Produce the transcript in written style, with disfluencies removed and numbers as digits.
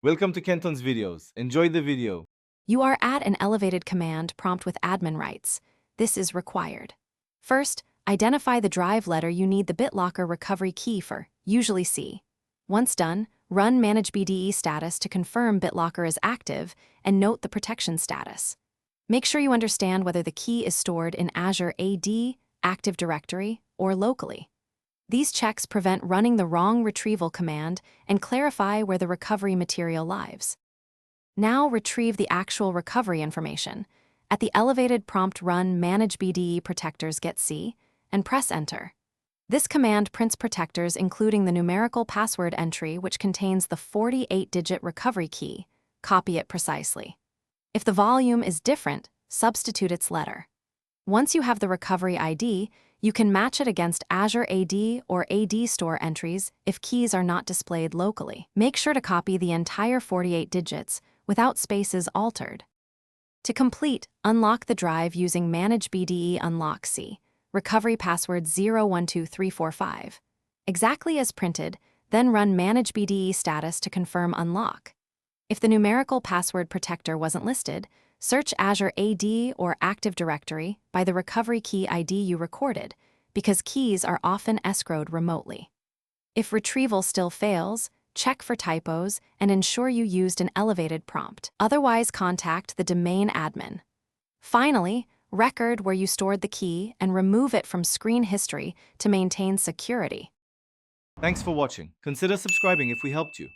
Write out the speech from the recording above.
Welcome to Kenton's videos. Enjoy the video. You are at an elevated command prompt with admin rights. This is required. First, identify the drive letter you need the BitLocker recovery key for, usually C. Once done, run Manage BDE status to confirm BitLocker is active and note the protection status. Make sure you understand whether the key is stored in Azure AD, Active Directory, or locally. These checks prevent running the wrong retrieval command and clarify where the recovery material lives. Now retrieve the actual recovery information. At the elevated prompt, run Manage BDE protectors get C and press Enter. This command prints protectors including the numerical password entry which contains the 48-digit recovery key. Copy it precisely. If the volume is different, substitute its letter. Once you have the recovery ID, you can match it against Azure AD or AD Store entries if keys are not displayed locally. Make sure to copy the entire 48 digits without spaces altered. To complete, unlock the drive using Manage BDE Unlock C, recovery password 012345. Exactly as printed, then run Manage BDE status to confirm unlock. If the numerical password protector wasn't listed, search Azure AD or Active Directory by the recovery key ID you recorded, because keys are often escrowed remotely. If retrieval still fails, check for typos and ensure you used an elevated prompt. Otherwise, contact the domain admin. Finally, record where you stored the key and remove it from screen history to maintain security. Thanks for watching. Consider subscribing if we helped you.